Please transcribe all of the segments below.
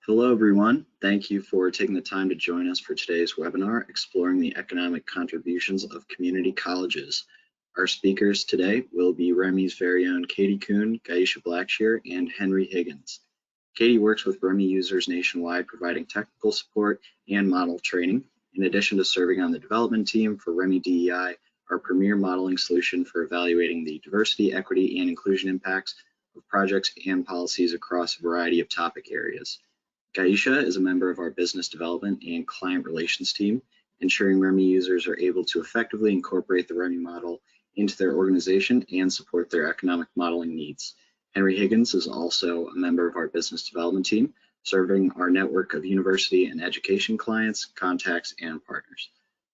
Hello, everyone. Thank you for taking the time to join us for today's webinar, Exploring the Economic Contributions of Community Colleges. Our speakers today will be REMI's very own Katy Koon, Guyesha Blackshear, and Henry Higgins. Katy works with REMI users nationwide, providing technical support and model training, in addition to serving on the development team for REMI DEI, our premier modeling solution for evaluating the diversity, equity, and inclusion impacts of projects and policies across a variety of topic areas. Guyesha is a member of our business development and client relations team, ensuring REMI users are able to effectively incorporate the REMI model into their organization and support their economic modeling needs. Henry Higgins is also a member of our business development team, serving our network of university and education clients, contacts, and partners.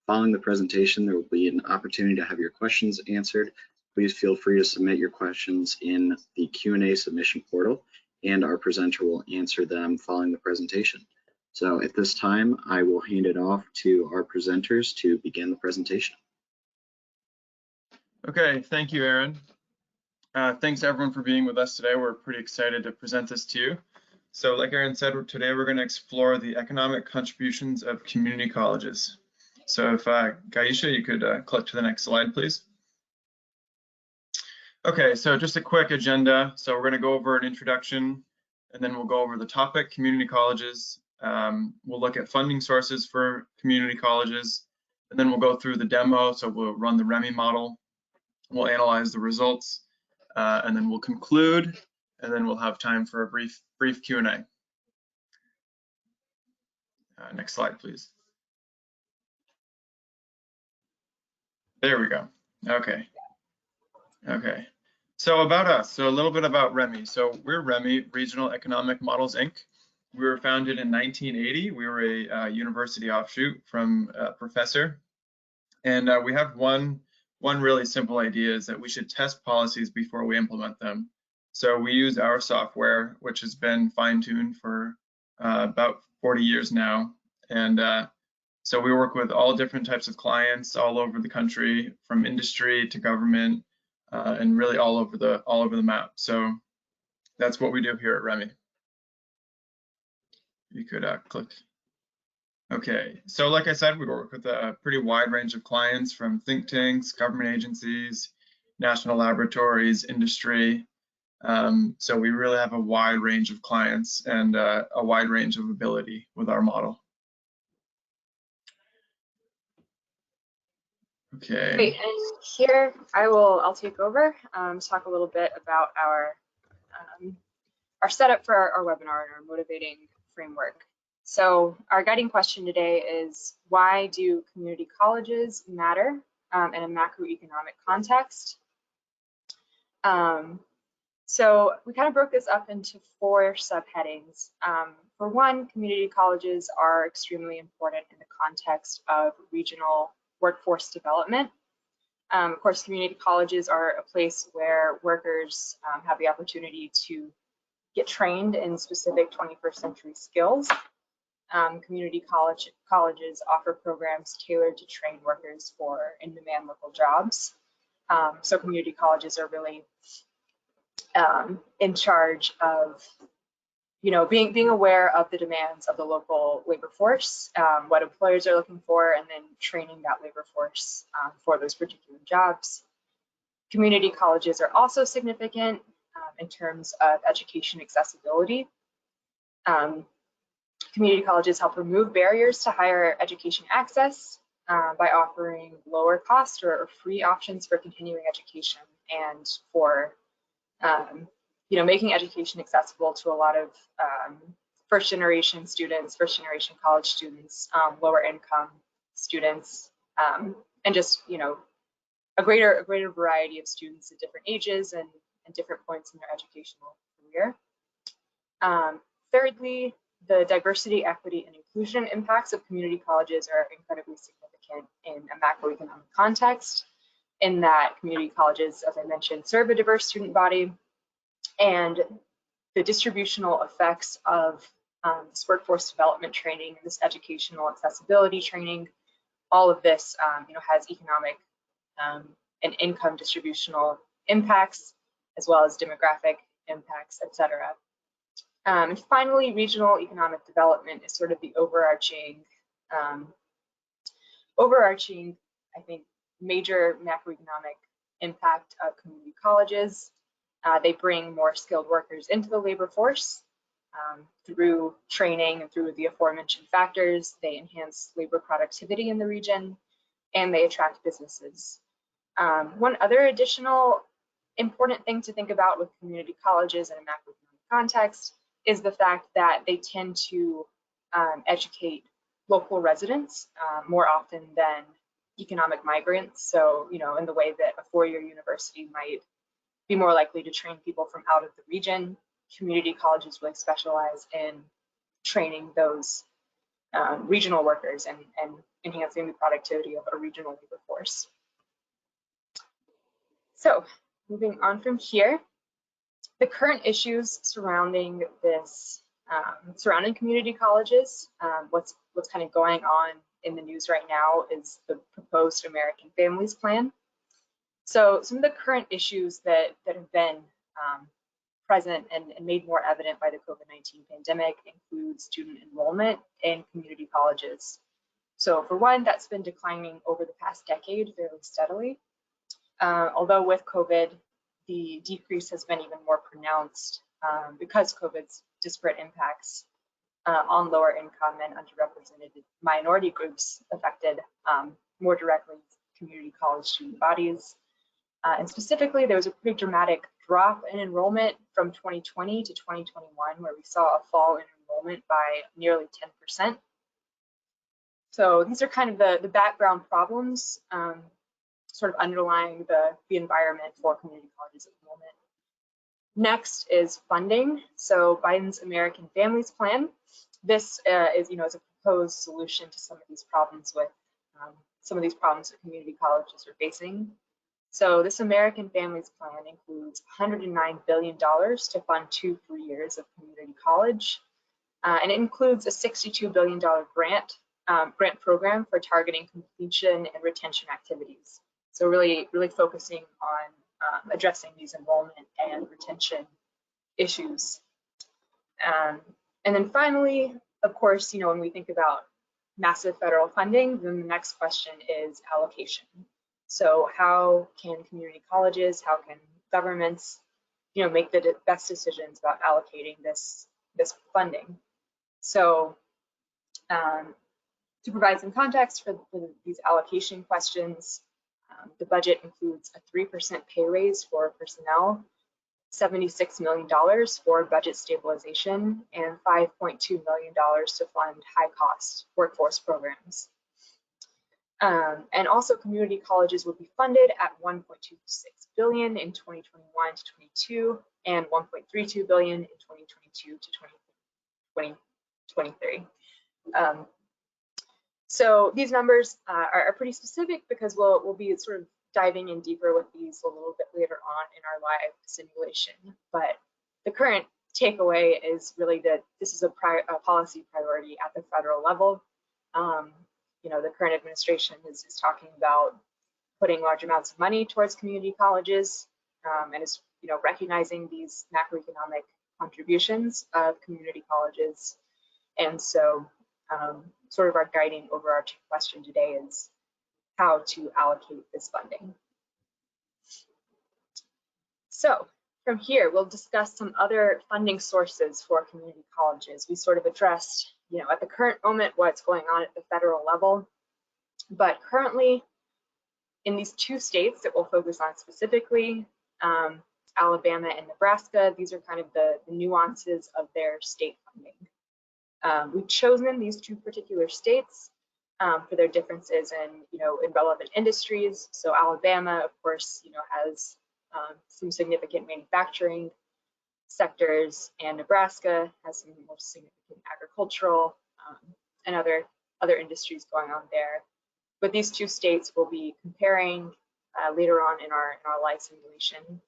Following the presentation, there will be an opportunity to have your questions answered. Please feel free to submit your questions in the Q&A submission portal, and our presenter will answer them following the presentation. So at this time, I will hand it off to our presenters to begin the presentation. Okay, thank you, Aaron. Thanks everyone for being with us today. We're pretty excited to present this to you. So like Aaron said, today we're going to explore the economic contributions of community colleges. So if Guyesha, you could click to the next slide, please. Okay, so just a quick agenda. So we're going to go over an introduction, and then we'll go over the topic, community colleges. We'll look at funding sources for community colleges, and then we'll go through the demo. So we'll run the REMI model, we'll analyze the results, and then we'll conclude, and then we'll have time for a brief Q&A. Next slide, please. There we go. Okay. So about us, so a little bit about REMI. So we're REMI, Regional Economic Models, Inc. We were founded in 1980. We were a university offshoot from a professor. And we have one really simple idea, is that we should test policies before we implement them. So we use our software, which has been fine-tuned for about 40 years now. And so we work with all different types of clients all over the country, from industry to government, and really all over the map. So that's what we do here at REMI. You could click. Okay, so like I said, we work with a pretty wide range of clients, from think tanks, government agencies, national laboratories, industry. So we really have a wide range of clients and a wide range of ability with our model. Okay. Great, and here I'll take over, talk a little bit about our setup for our webinar and our motivating framework. So our guiding question today is, why do community colleges matter in a macroeconomic context? So we kind of broke this up into 4 subheadings. For one, community colleges are extremely important in the context of regional workforce development. Of course, community colleges are a place where workers have the opportunity to get trained in specific 21st century skills. Community colleges offer programs tailored to train workers for in-demand local jobs. So community colleges are really in charge of, being aware of the demands of the local labor force, what employers are looking for, and then training that labor force for those particular jobs. Community colleges are also significant in terms of education accessibility. Community colleges help remove barriers to higher education access by offering lower cost or free options for continuing education, and for making education accessible to a lot of first-generation students, first-generation college students, lower income students, and just a greater variety of students at different ages and different points in their educational career. Thirdly, the diversity, equity, and inclusion impacts of community colleges are incredibly significant in a macroeconomic context, in that community colleges, as I mentioned, serve a diverse student body, and the distributional effects of this workforce development training, this educational accessibility training, all of this has economic and income distributional impacts, as well as demographic impacts, etc. And finally, regional economic development is sort of the overarching, I think, major macroeconomic impact of community colleges. They bring more skilled workers into the labor force through training and through the aforementioned factors. They enhance labor productivity in the region, and they attract businesses. One other additional important thing to think about with community colleges in a macroeconomic context is the fact that they tend to educate local residents more often than economic migrants. So, in the way that a four-year university might be more likely to train people from out of the region, community colleges really specialize in training those regional workers and enhancing the productivity of a regional labor force. So, moving on from here, the current issues surrounding this, surrounding community colleges, what's kind of going on in the news right now is the proposed American Families Plan. So some of the current issues that have been present and made more evident by the COVID-19 pandemic include student enrollment in community colleges. So for one, that's been declining over the past decade fairly steadily. Although with COVID, the decrease has been even more pronounced because COVID's disparate impacts on lower income and underrepresented minority groups affected more directly community college student bodies. And specifically, there was a pretty dramatic drop in enrollment from 2020 to 2021, where we saw a fall in enrollment by nearly 10%. So these are kind of the background problems sort of underlying the environment for community colleges at the moment. Next is funding. So Biden's American Families Plan. This is a proposed solution to some of these problems that community colleges are facing. So this American Families Plan includes $109 billion to fund 2 free years of community college, and it includes a $62 billion grant program for targeting completion and retention activities. So really focusing on addressing these enrollment and retention issues. And then finally, of course, when we think about massive federal funding, then the next question is allocation. So how can community colleges, how can governments, make the best decisions about allocating this funding? So to provide some context for these allocation questions, the budget includes a 3% pay raise for personnel, $76 million for budget stabilization, and $5.2 million to fund high-cost workforce programs. And also community colleges would be funded at $1.26 billion in 2021 to 22 and $1.32 billion in 2022 to 2023. So these numbers are pretty specific because we'll be sort of diving in deeper with these a little bit later on in our live simulation. But the current takeaway is really that this is a policy priority at the federal level. The current administration is talking about putting large amounts of money towards community colleges and is recognizing these macroeconomic contributions of community colleges. And so sort of our guiding overarching question today is how to allocate this funding. So from here, we'll discuss some other funding sources for community colleges. We sort of addressed, at the current moment, what's going on at the federal level. But currently, in these 2 states that we'll focus on specifically, Alabama and Nebraska, these are kind of the nuances of their state funding. We've chosen these 2 particular states for their differences in relevant industries. So Alabama, of course, has some significant manufacturing sectors, and Nebraska has some more significant agricultural and other industries going on there. But these 2 states we'll be comparing later on in our live simulation.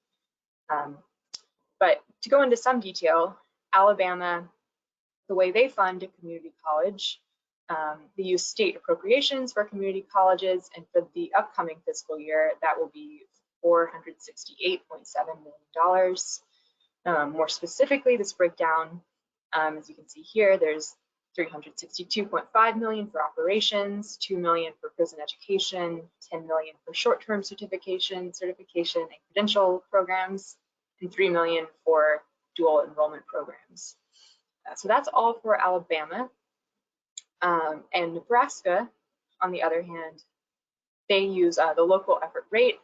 But to go into some detail, Alabama, the way they fund a community college, they use state appropriations for community colleges, and for the upcoming fiscal year, that will be $468.7 million. More specifically, this breakdown As you can see here, there's 362.5 million for operations, 2 million for prison education, 10 million for short-term certification and credential programs, and 3 million for dual enrollment programs. So that's all for Alabama. And Nebraska, on the other hand, they use the local effort rate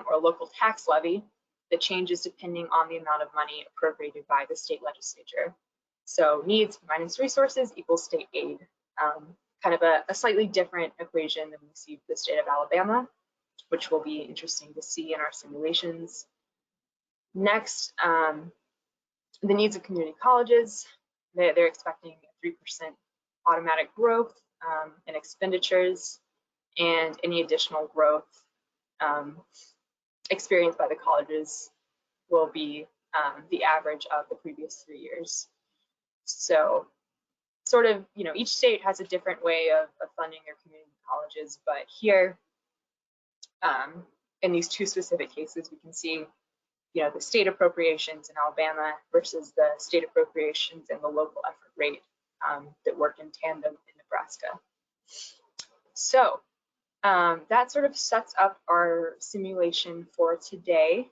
or local tax levy that changes depending on the amount of money appropriated by the state legislature. So needs minus resources equals state aid. Kind of a slightly different equation than we see for the state of Alabama, which will be interesting to see in our simulations. Next, the needs of community colleges. They're expecting 3% automatic growth in expenditures, and any additional growth experienced by the colleges will be the average of the previous 3 years. So sort of, each state has a different way of funding their community colleges, but here in these two specific cases, we can see the state appropriations in Alabama versus the state appropriations and the local effort rate that work in tandem in Nebraska. So that sort of sets up our simulation for today.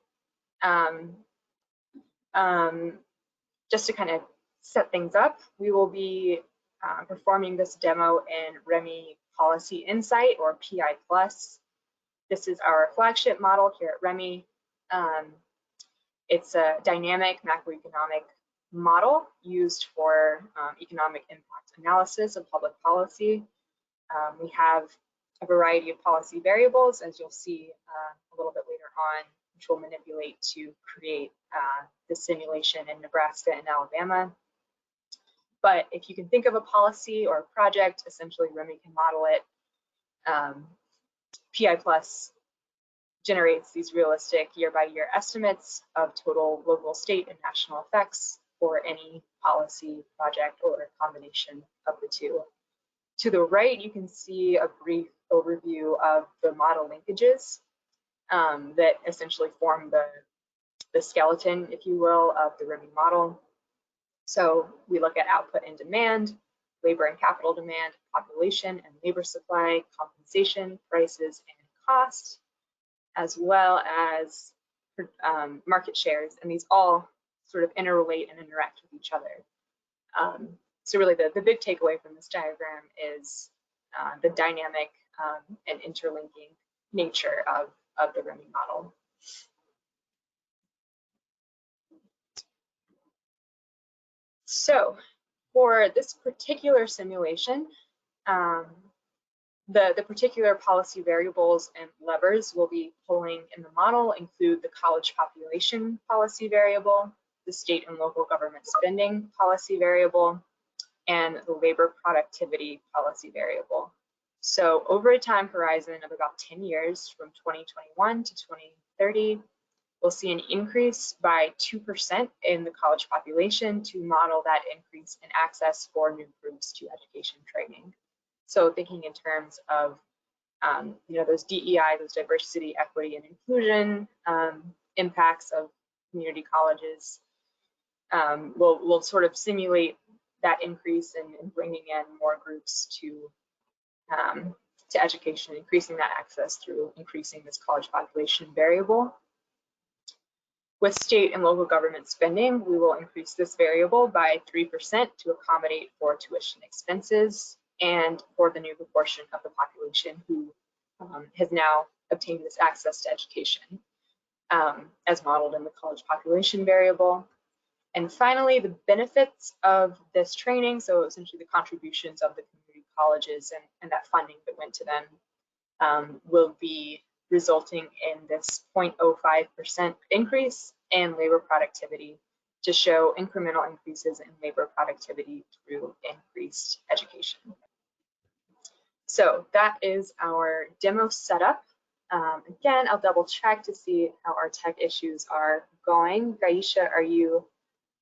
Just to kind of set things up, we will be performing this demo in REMI Policy Insight, or PI+. This is our flagship model here at REMI. It's a dynamic macroeconomic model used for economic impact analysis of public policy. We have a variety of policy variables, as you'll see a little bit later on, which we'll manipulate to create the simulation in Nebraska and Alabama. But if you can think of a policy or a project, essentially REMI can model it. PI+ generates these realistic year-by-year estimates of total local, state, and national effects for any policy, project, or a combination of the two. To the right, you can see a brief overview of the model linkages that essentially form the skeleton, if you will, of the REMI model. So we look at output and demand, labor and capital demand, population and labor supply, compensation, prices, and cost, as well as market shares. And these all sort of interrelate and interact with each other. So really the big takeaway from this diagram is the dynamic and interlinking nature of the REMI model. So for this particular simulation, the particular policy variables and levers we'll be pulling in the model include the college population policy variable, the state and local government spending policy variable, and the labor productivity policy variable. So over a time horizon of about 10 years, from 2021 to 2030, we'll see an increase by 2% in the college population to model that increase in access for new groups to education training. So thinking in terms of those DEI, those diversity, equity, and inclusion impacts of community colleges, we'll sort of simulate that increase in bringing in more groups to education, increasing that access through increasing this college population variable. With state and local government spending, we will increase this variable by 3% to accommodate for tuition expenses and for the new proportion of the population who has now obtained this access to education, as modeled in the college population variable. And finally, the benefits of this training, so essentially the contributions of the community colleges and that funding that went to them, will be resulting in this 0.05% increase in labor productivity to show incremental increases in labor productivity through increased education. So that is our demo setup. Again, I'll double check to see how our tech issues are going. Guyesha, are you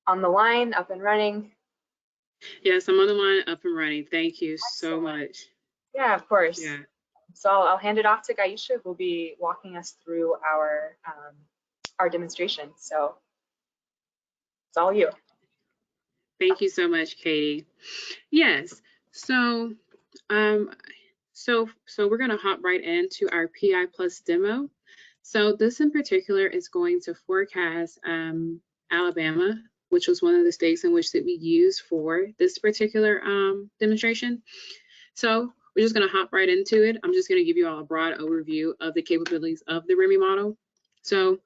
on the line, up and running? Yes, I'm on the line, up and running. Thank you so much. Yeah, of course. Yeah. So I'll hand it off to Guyesha, who'll be walking us through our demonstration. So it's all you. Thank you so much, Katie. Yes. So, so we're gonna hop right into our PI Plus demo. So this in particular is going to forecast Alabama, which was one of the states in which that we used for this particular demonstration. So we're just going to hop right into it. I'm just going to give you all a broad overview of the capabilities of the REMI model. So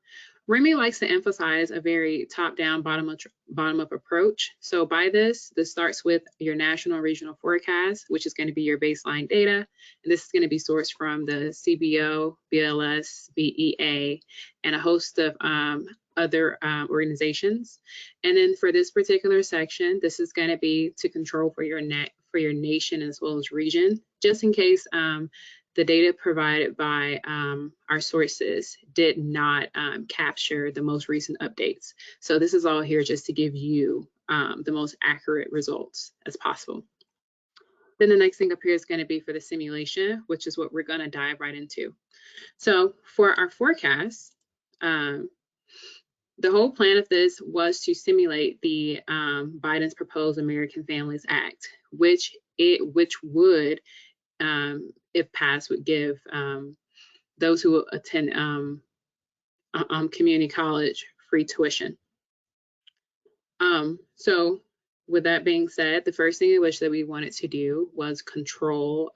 REMI likes to emphasize a very top-down, bottom-up approach. So by this starts with your national and regional forecast, which is going to be your baseline data. And this is going to be sourced from the CBO, BLS, BEA, and a host of other organizations. And then for this particular section, this is going to be to control for your nation as well as region, just in case the data provided by our sources did not capture the most recent updates. So this is all here just to give you the most accurate results as possible. Then the next thing up here is going to be for the simulation, which is what we're going to dive right into. So for our forecast, the whole plan of this was to simulate the Biden's proposed American Families Act, which would, if passed, would give those who attend community college free tuition. So with that being said, the first thing in which that we wanted to do was control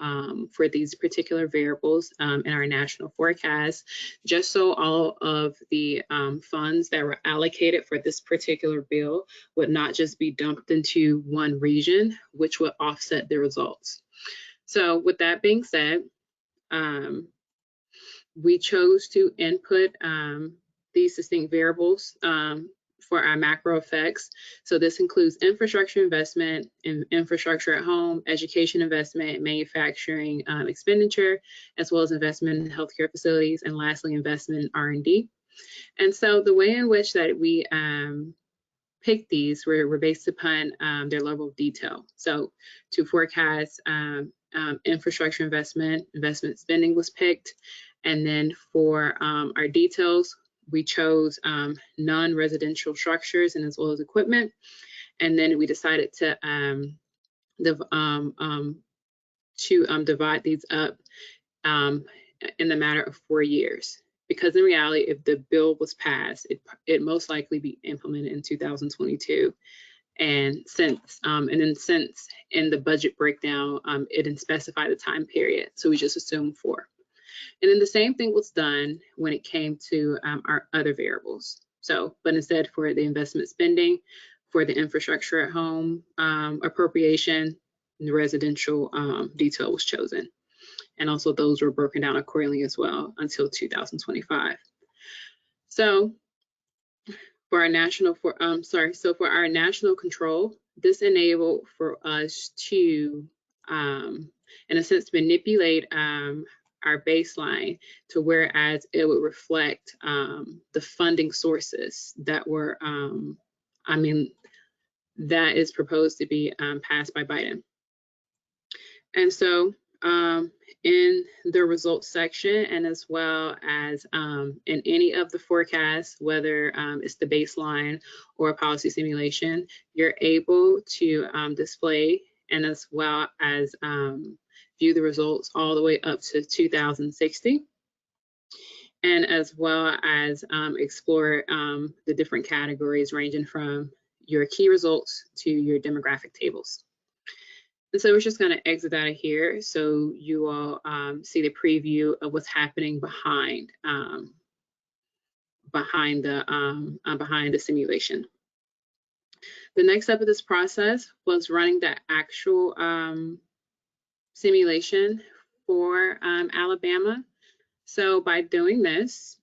for these particular variables in our national forecast, just so all of the funds that were allocated for this particular bill would not just be dumped into one region, which would offset the results. So with that being said, we chose to input these distinct variables for our macro effects. So this includes infrastructure investment, infrastructure at home, education investment, manufacturing expenditure, as well as investment in healthcare facilities, and lastly, investment in R&D. And so the way in which that we picked these were based upon their level of detail. So to forecast infrastructure investment spending was picked. And then for our details, we chose non-residential structures and as well as equipment. And then we decided to divide these up in the matter of 4 years. Because in reality, if the bill was passed, it most likely be implemented in 2022. And since in the budget breakdown, it didn't specify the time period, so we just assumed 4. And then the same thing was done when it came to our other variables. So, but instead for the investment spending, for the infrastructure at home appropriation, the residential detail was chosen. And also those were broken down accordingly as well until 2025. So for our national for our national control, this enabled for us to in a sense manipulate our baseline to whereas it would reflect the funding sources that were that is proposed to be passed by Biden. And so in the results section, and as well as in any of the forecasts, whether it's the baseline or a policy simulation, you're able to display and as well as view the results all the way up to 2060, and as well as explore the different categories ranging from your key results to your demographic tables. And so we're just going to exit out of here so you all see the preview of what's happening behind the simulation. The next step of this process was running the actual simulation for Alabama. So by doing this,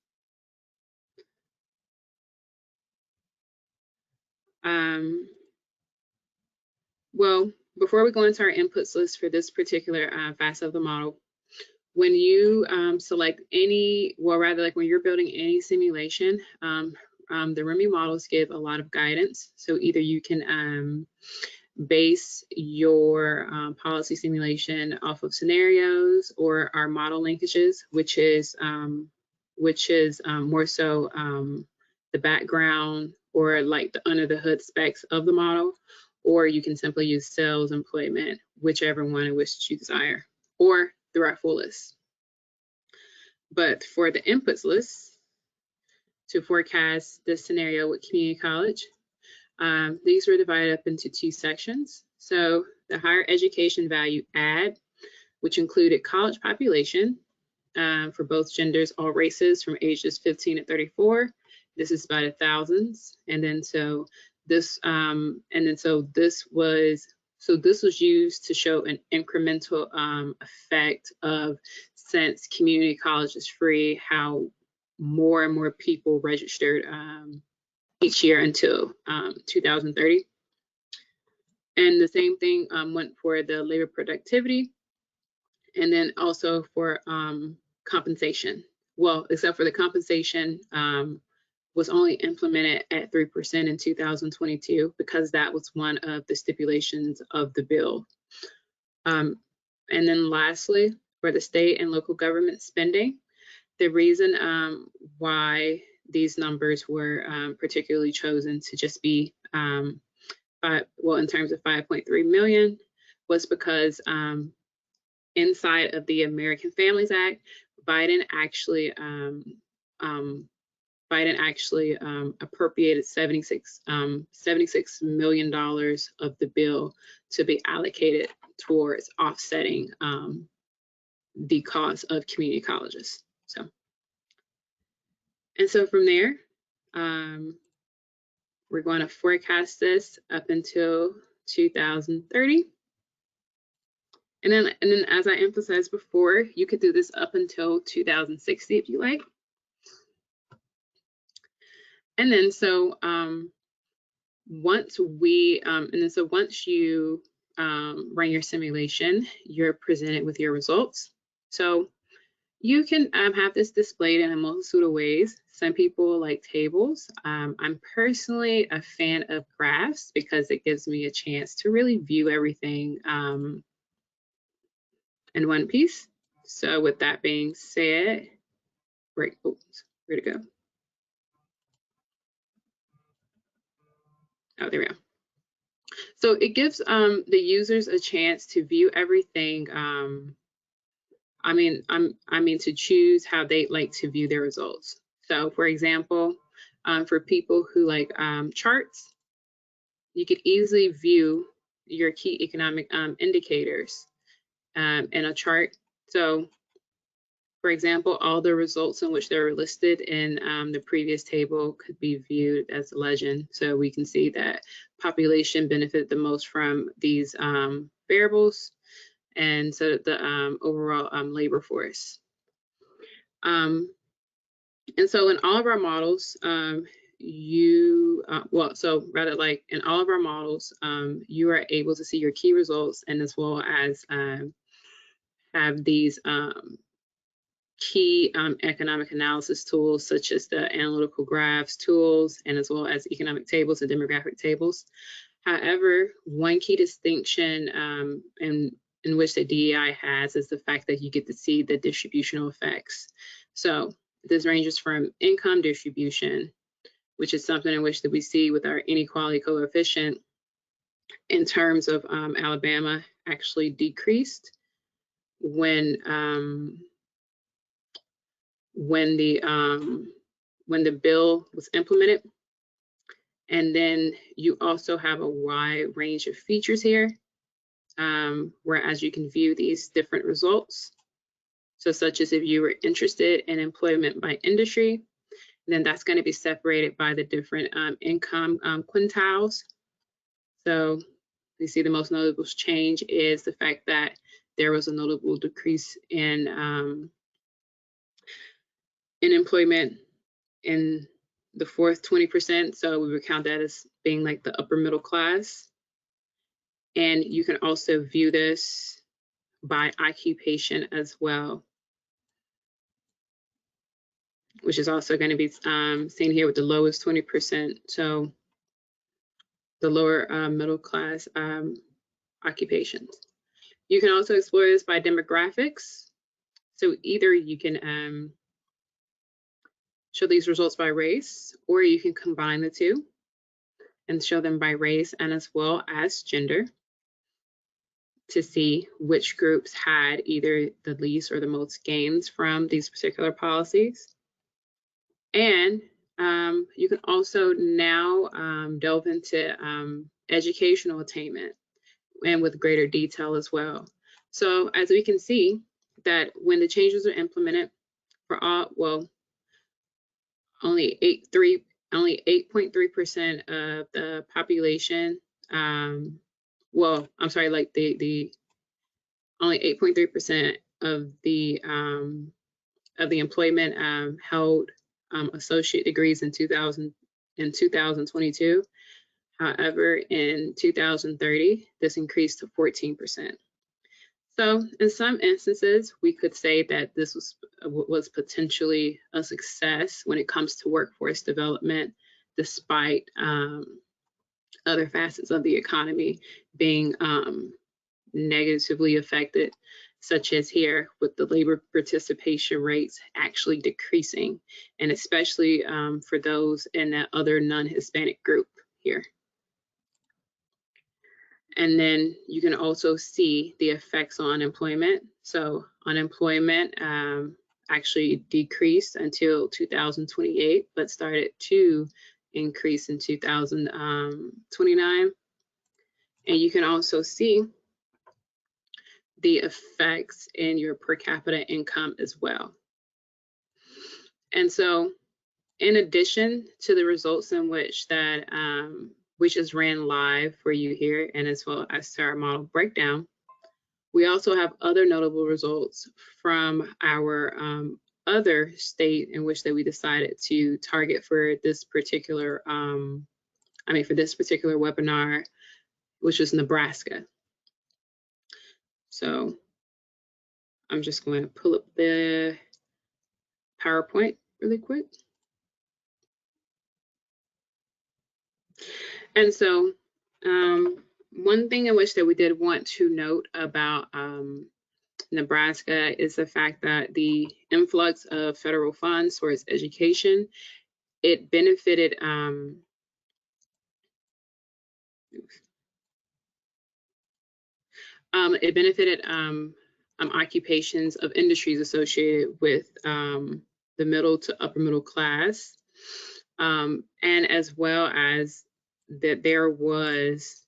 well, before we go into our inputs list for this particular facet of the model, when you select any, well, rather like when you're building any simulation, the REMI models give a lot of guidance. So either you can base your policy simulation off of scenarios or our model linkages, which is more so the background or like the under the hood specs of the model, or you can simply use sales, employment, whichever one in which you desire, or through our full list. But for the inputs list, to forecast this scenario with community college, these were divided up into two sections. So the higher education value add, which included college population for both genders, all races from ages 15 to 34. This is by the thousands. And then so this was used to show an incremental effect of, since community college is free, how more and more people registered each year until 2030. And the same thing went for the labor productivity, and then also for compensation. Well, except for the compensation was only implemented at 3% in 2022 because that was one of the stipulations of the bill. And then lastly, for the state and local government spending, the reason why these numbers were particularly chosen to just be, in terms of 5.3 million, was because inside of the American Families Act, Biden actually appropriated $76 million of the bill to be allocated towards offsetting the cost of community colleges. So from there, we're going to forecast this up until 2030. And then as I emphasized before, you could do this up until 2060 if you like. And then so once you run your simulation, you're presented with your results. So you can have this displayed in a multitude of ways. Some people like tables. I'm personally a fan of graphs because it gives me a chance to really view everything in one piece. So with that being said, where'd it go? Oh, there we go. So it gives the users a chance to view everything. To choose how they like to view their results. So for example, for people who like charts, you could easily view your key economic indicators in a chart. So for example, all the results in which they were listed in the previous table could be viewed as a legend. So we can see that population benefited the most from these variables, and so the overall labor force. And so in all of our models, in all of our models, you are able to see your key results, and as well as have these key economic analysis tools, such as the analytical graphs tools, and as well as economic tables and demographic tables. However, one key distinction in which the DEI has is the fact that you get to see the distributional effects. So this ranges from income distribution, which is something in which that we see with our inequality coefficient in terms of Alabama actually decreased when the bill was implemented. And then you also have a wide range of features here, whereas you can view these different results. So such as if you were interested in employment by industry, then that's going to be separated by the different income quintiles. So you see the most notable change is the fact that there was a notable decrease in employment in the fourth 20%. So we would count that as being like the upper middle class. And you can also view this by occupation as well, which is also going to be seen here with the lowest 20%. So the lower middle class occupations. You can also explore this by demographics. So either you can show these results by race, or you can combine the two. and show them by race and as well as gender to see which groups had either the least or the most gains from these particular policies. And you can also now delve into educational attainment and with greater detail as well. So as we can see that when the changes are implemented for all, well, only 8.3% of the population, well, I'm sorry, like the only 8.3% of the employment held associate degrees in 2022. However, in 2030, this increased to 14%. So in some instances, we could say that this was potentially a success when it comes to workforce development, despite other facets of the economy being negatively affected, such as here with the labor participation rates actually decreasing, and especially for those in that other non-Hispanic group here. And then you can also see the effects on unemployment. So unemployment actually decreased until 2028, but started to increase in 2029. And you can also see the effects in your per capita income as well. And so in addition to the results in which that we just ran live for you here, and as well as to our model breakdown, we also have other notable results from our other state in which that we decided to target for this particular, for this particular webinar, which was Nebraska. So I'm just going to pull up the PowerPoint really quick. And so one thing in which that we did want to note about Nebraska is the fact that the influx of federal funds towards education, it benefited occupations of industries associated with the middle to upper middle class, and as well as that there was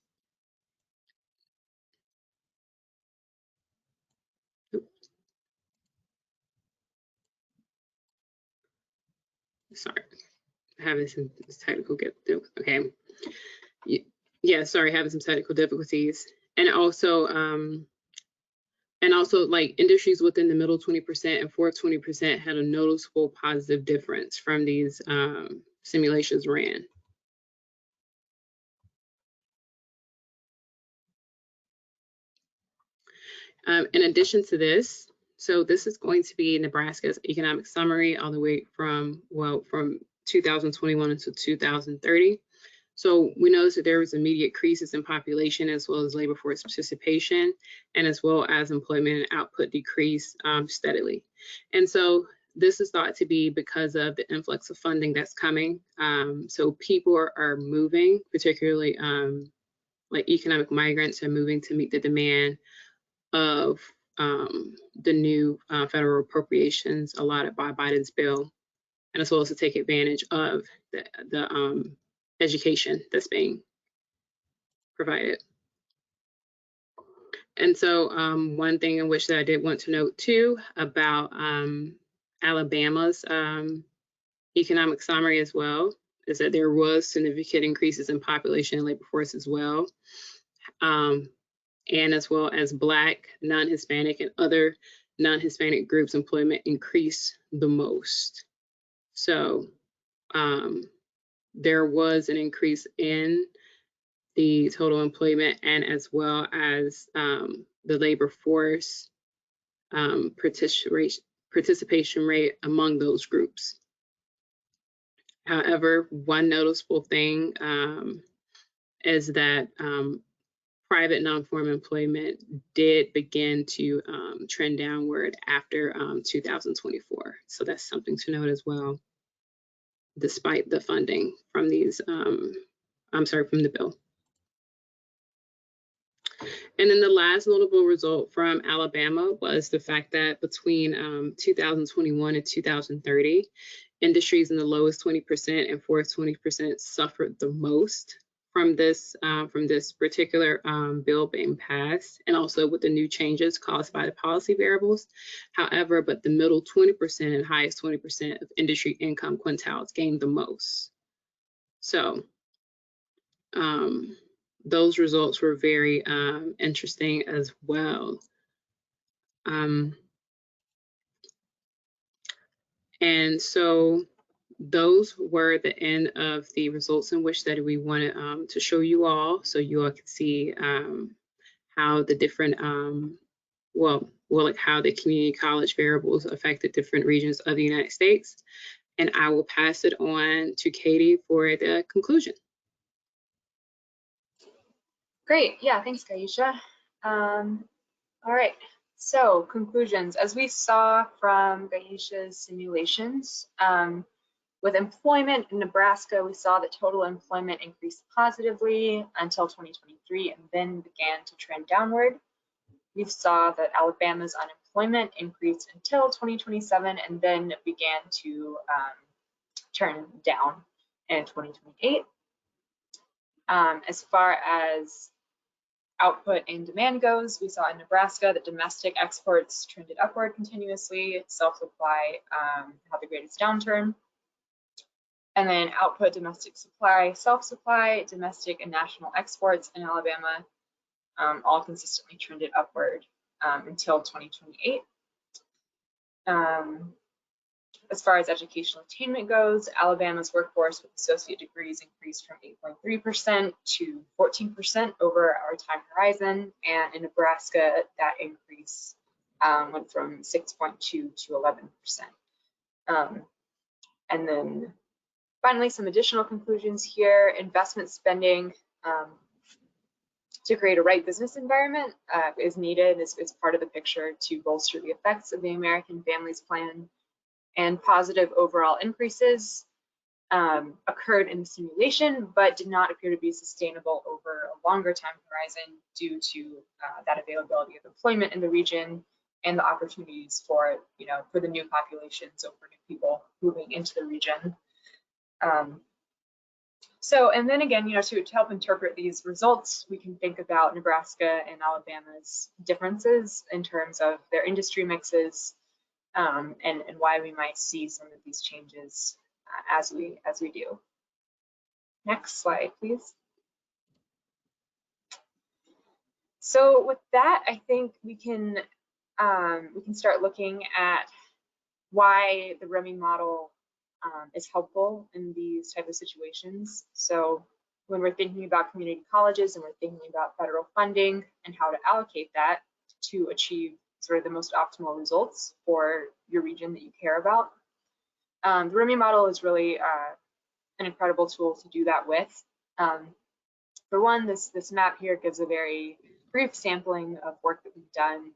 sorry, having some technical having some technical difficulties, and also like industries within the middle 20% and fourth 20% had a noticeable positive difference from these simulations ran. In addition to this, so this is going to be Nebraska's economic summary all the way from 2021 until 2030. So we noticed that there was immediate increases in population as well as labor force participation, and as well as employment and output decrease steadily. And so this is thought to be because of the influx of funding that's coming. So people are moving, particularly like economic migrants are moving to meet the demand of the new federal appropriations allotted by Biden's bill, and as well as to take advantage of the education that's being provided. And so one thing in which that I did want to note too about Alabama's economic summary as well is that there was significant increases in population and labor force as well. And as well as Black, non-Hispanic, and other non-Hispanic groups employment increased the most. So there was an increase in the total employment and as well as the labor force participation rate among those groups. However, one noticeable thing is that private non-form employment did begin to trend downward after 2024. So that's something to note as well, despite the funding from these from the bill. And then the last notable result from Alabama was the fact that between 2021 and 2030, industries in the lowest 20% and fourth 20% suffered the most from this particular bill being passed, and also with the new changes caused by the policy variables. However, but the middle 20% and highest 20% of industry income quintiles gained the most. So those results were very interesting as well. And so those were the end of the results in which that we wanted to show you all, so you all could see how the different, how the community college variables affected different regions of the United States. And I will pass it on to Katy for the conclusion. Great, yeah, thanks, Guyesha. All right, so conclusions. As we saw from Guyesha's simulations, with employment in Nebraska, we saw that total employment increased positively until 2023 and then began to trend downward. We saw that Alabama's unemployment increased until 2027 and then began to turn down in 2028. As far as output and demand goes, we saw in Nebraska that domestic exports trended upward continuously. Self-supply had the greatest downturn. And then output, domestic supply, self-supply, domestic and national exports in Alabama all consistently trended upward until 2028. As far as educational attainment goes, Alabama's workforce with associate degrees increased from 8.3% to 14% over our time horizon, and in Nebraska, that increase went from 6.2 to 11%. And then finally, some additional conclusions here. Investment spending to create a right business environment is needed, is part of the picture to bolster the effects of the American Families Plan. And positive overall increases occurred in the simulation, but did not appear to be sustainable over a longer time horizon due to that availability of employment in the region and the opportunities for, for the new population, so for new people moving into the region. And then again, to help interpret these results, we can think about Nebraska and Alabama's differences in terms of their industry mixes, and why we might see some of these changes as we do. Next slide, please. So with that, I think we can start looking at why the REMI model is helpful in these type of situations. So when we're thinking about community colleges and we're thinking about federal funding and how to allocate that to achieve sort of the most optimal results for your region that you care about, the REMI model is really an incredible tool to do that with. For one, this map here gives a very brief sampling of work that we've done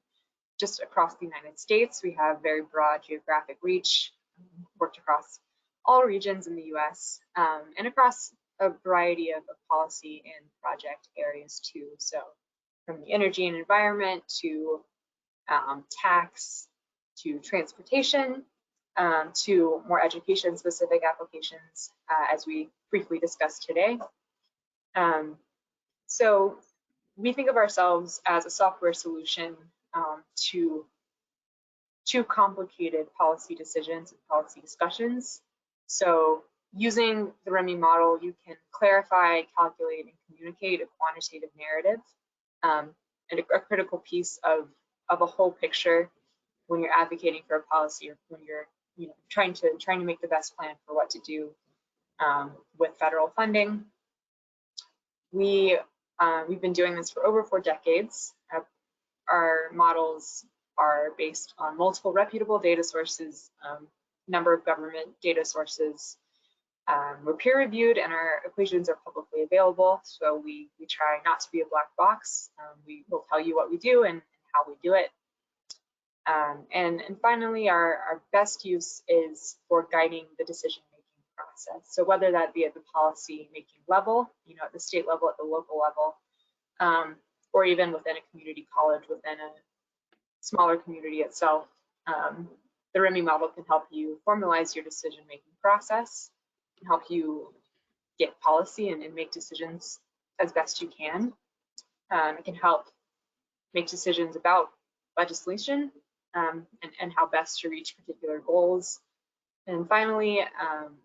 just across the United States. We have very broad geographic reach, worked across all regions in the US, and across a variety of policy and project areas too. So from the energy and environment to tax, to transportation, to more education specific applications, as we briefly discussed today. So we think of ourselves as a software solution to complicated policy decisions and policy discussions. So using the REMI model, you can clarify, calculate, and communicate a quantitative narrative, and a critical piece of a whole picture when you're advocating for a policy or when you're trying to make the best plan for what to do with federal funding. We've been doing this for over 4 decades. Our models are based on multiple reputable data sources, number of government data sources. We're peer reviewed and our equations are publicly available, so we try not to be a black box. We will tell you what we do and how we do it. And finally, our best use is for guiding the decision-making access. So whether that be at the policy making level, at the state level, at the local level, or even within a community college, within a smaller community itself, the REMI model can help you formalize your decision-making process, can help you get policy and make decisions as best you can. It can help make decisions about legislation and how best to reach particular goals. And finally,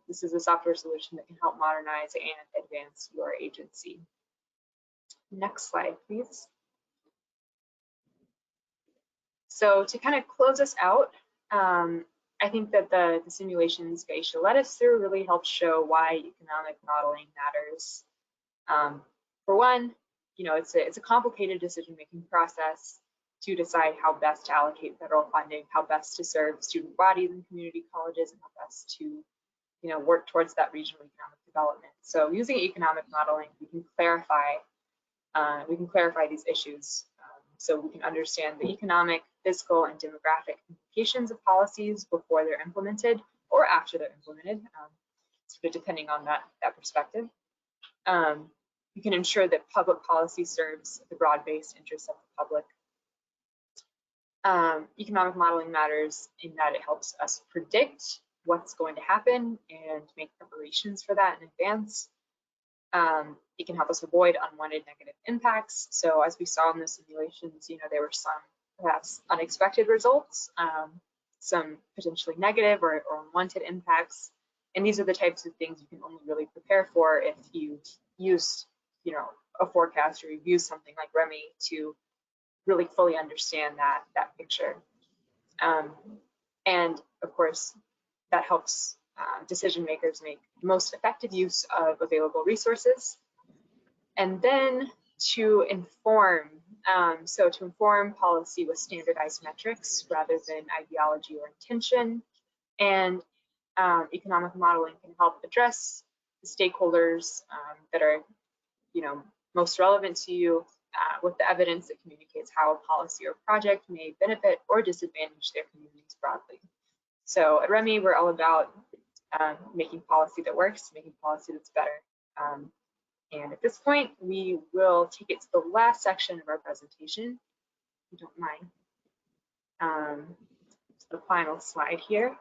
this is a software solution that can help modernize and advance your agency. Next slide, please. So to kind of close us out, I think that the simulations Guyesha led us through really helped show why economic modeling matters. For one, it's a complicated decision-making process to decide how best to allocate federal funding, how best to serve student bodies in community colleges, and how best to work towards that regional economic development. So using economic modeling, we can clarify these issues, so we can understand the economic, fiscal, and demographic implications of policies before they're implemented or after they're implemented, sort of depending on that perspective. We can ensure that public policy serves the broad-based interests of the public. Economic modeling matters in that it helps us predict what's going to happen and make preparations for that in advance. It can help us avoid unwanted negative impacts. So as we saw in the simulations, there were some perhaps unexpected results, some potentially negative or unwanted impacts. And these are the types of things you can only really prepare for if you use, a forecast, or you use something like REMI to really fully understand that picture. And of course, that helps decision makers make the most effective use of available resources. And then to inform, to inform policy with standardized metrics rather than ideology or intention. And economic modeling can help address the stakeholders that are, most relevant to you with the evidence that communicates how a policy or project may benefit or disadvantage their communities broadly. So at REMI, we're all about making policy that works, making policy that's better. And at this point, we will take it to the last section of our presentation, if you don't mind. The final slide here.